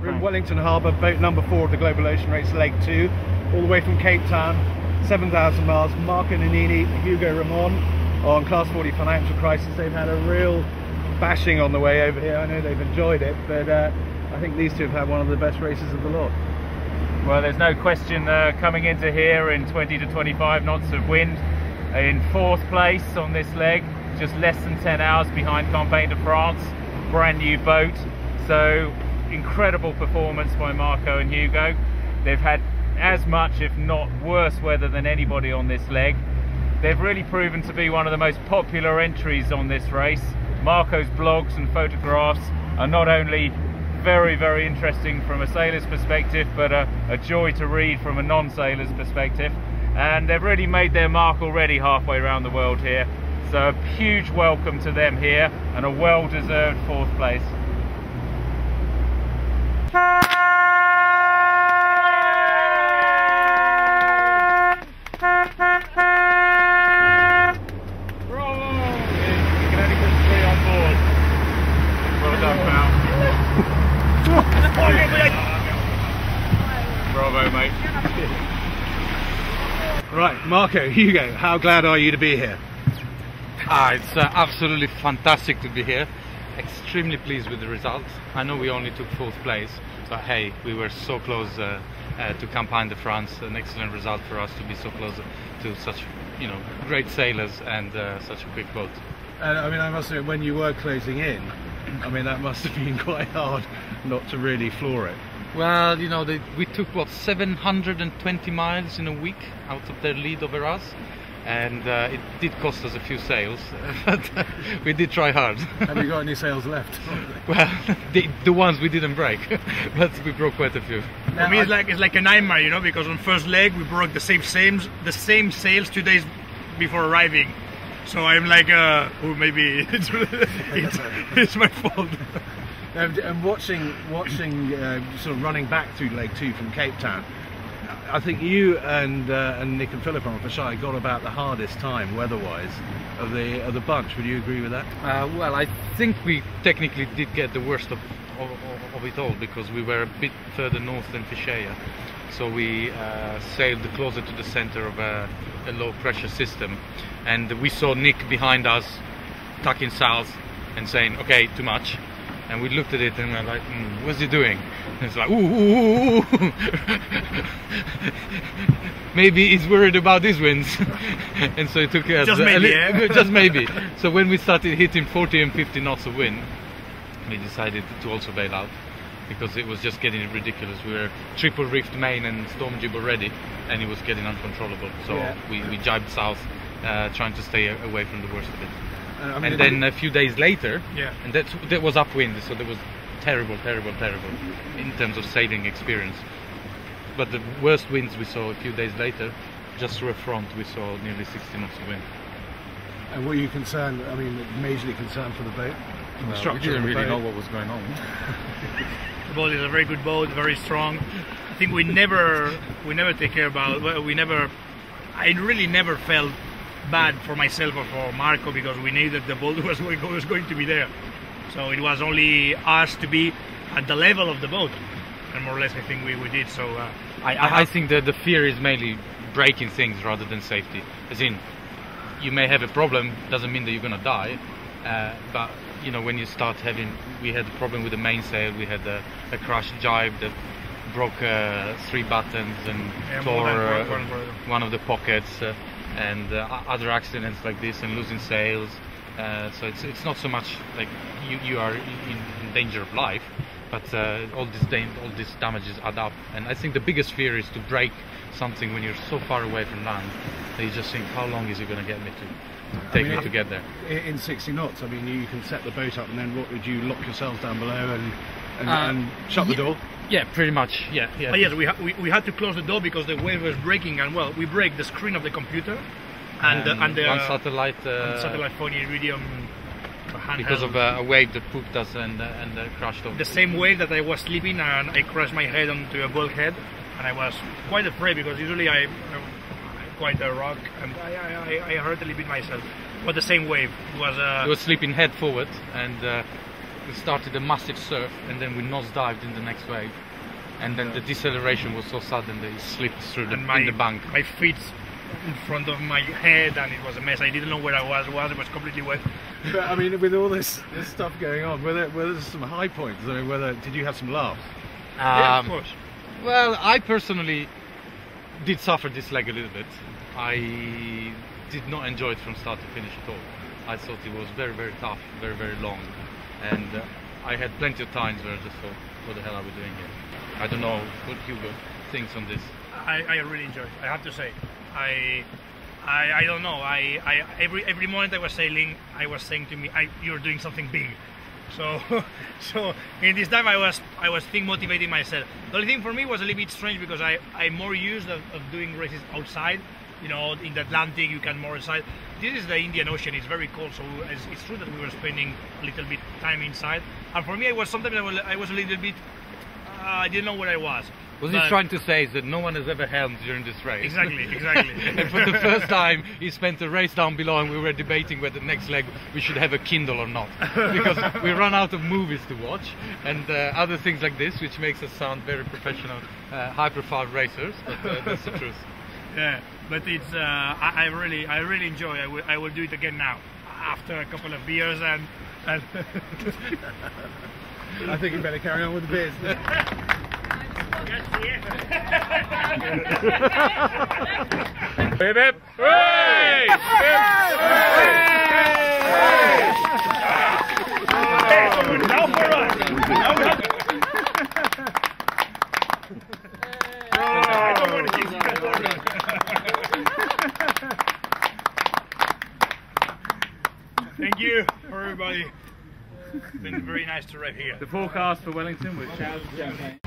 We're in Wellington Harbour, boat number 4 of the Global Ocean Race, leg 2, all the way from Cape Town, 7,000 miles. Marco Nannini, Hugo Ramon on Class40 Financial Crisis. They've had a real bashing on the way over here. I know they've enjoyed it, but I think these two have had one of the best races of the lot. Well, there's no question coming into here in 20 to 25 knots of wind, in 4th place on this leg, just less than 10 hours behind Campagne de France, brand new boat. So incredible performance by Marco and Hugo. They've had as much, if not worse, weather than anybody on this leg. They've really proven to be one of the most popular entries on this race. Marco's blogs and photographs are not only very, very interesting from a sailor's perspective, but a joy to read from a non-sailor's perspective. And they've really made their mark already halfway around the world here. So a huge welcome to them here and a well-deserved 4th place. Bravo! You can only put 3 on board. Well done, pal. Bravo, mate. Right, Marco, Hugo, how glad are you to be here? It's absolutely fantastic to be here. Extremely pleased with the results. I know we only took 4th place, but hey, we were so close to Campagne de France. An excellent result for us to be so close to such, great sailors and such a quick boat. I mean, I must say, when you were closing in, I mean, that must have been quite hard not to really floor it. Well, we took what, 720 miles in a week out of their lead over us. And it did cost us a few sails, but we did try hard. Have you got any sails left? Well, the ones we didn't break, but we broke quite a few. For me, it's like a nightmare, because on first leg we broke the same sails 2 days before arriving. So I'm like, oh, maybe it's my fault. And watching sort of running back through leg 2 from Cape Town, I think you and Nick and Philip on Phesheya got about the hardest time weather-wise of the bunch. Would you agree with that? Well, I think we technically did get the worst of it all, because we were a bit further north than Phesheya, so we sailed closer to the center of a low-pressure system, and we saw Nick behind us tucking south and saying, "Okay, too much." And we looked at it and we were like, what's he doing? And it's like, ooh. Maybe he's worried about these winds. And so it took us just maybe, just maybe. So when we started hitting 40 and 50 knots of wind, we decided to also bail out, because it was just getting ridiculous. We were triple reefed main and storm jib already, and it was getting uncontrollable. So yeah, we jibed south, trying to stay away from the worst of it. I mean, and then a few days later, and that was upwind, so there was terrible in terms of sailing experience. But the worst winds we saw a few days later, just through a front, we saw nearly 60 knots of wind. And were you concerned, I mean, majorly concerned for the boat? The structure, we didn't really know what was going on. The boat is a very good boat, very strong. I think we never take care about, I really never felt bad for myself or for Marco, because we knew that the boat was going to be there. So it was only us to be at the level of the boat, and more or less I think we did. So I think that the fear is mainly breaking things rather than safety. As in, you may have a problem, doesn't mean that you're going to die, but when you start we had a problem with the mainsail, we had a crashed jibe that broke 3 buttons and tore one of the pockets. And other accidents like this, and losing sails, so it's not so much like you are in danger of life, but all these damages add up. And I think the biggest fear is to break something when you're so far away from land that you just think, how long is it going to get me to take me to get there? In 60 knots, I mean, you can set the boat up, and then what would you lock yourselves down below and shut the door? Yeah, pretty much. Yeah. But yes, we had to close the door because the wave was breaking, and well, we break the screen of the computer and the one satellite phone iridium because of a wave that pooped us and crashed over. The same wave that I was sleeping, and I crashed my head onto a bulkhead, and I was quite afraid, because usually I'm quite a rock, and I hurt a little bit myself. But the same wave was. He was sleeping head forward, and we started a massive surf, and then we nosedived in the next wave, and then the deceleration was so sudden that it slipped through in the bank. My feet in front of my head, and it was a mess. I didn't know where I was. It was completely wet. But I mean, with all this stuff going on, were there some high points? I mean, did you have some laughs? Yeah, of course. Well, I personally did suffer this leg a little bit. I did not enjoy it from start to finish at all. I thought it was very, very tough, very, very long, and I had plenty of times where I just thought, what the hell are we doing here? I don't know what Hugo thinks on this. I really enjoyed it, I have to say. I don't know. Every moment I was sailing, I was saying to me, "You're doing something big." So in this time I was motivating myself. The only thing for me was a little bit strange because I'm more used of doing races outside. You know, in the Atlantic you can more inside. This is the Indian Ocean. It's very cold, so it's true that we were spending a little bit time inside. And for me, it was sometimes I was a little bit. I didn't know where I was. What he's trying to say is that no one has ever helmed during this race. Exactly. And for the first time, he spent a race down below, and we were debating whether next leg we should have a Kindle or not, because we run out of movies to watch and other things like this, which makes us sound very professional, high-profile racers. But that's the truth. Yeah, but it's I really enjoy. I will do it again now after a couple of beers and I think you better carry on with the beers. Hip hip! Hooray! Now for us. Thank you for everybody. It's been very nice to ride here. The forecast for Wellington was showers of champagne.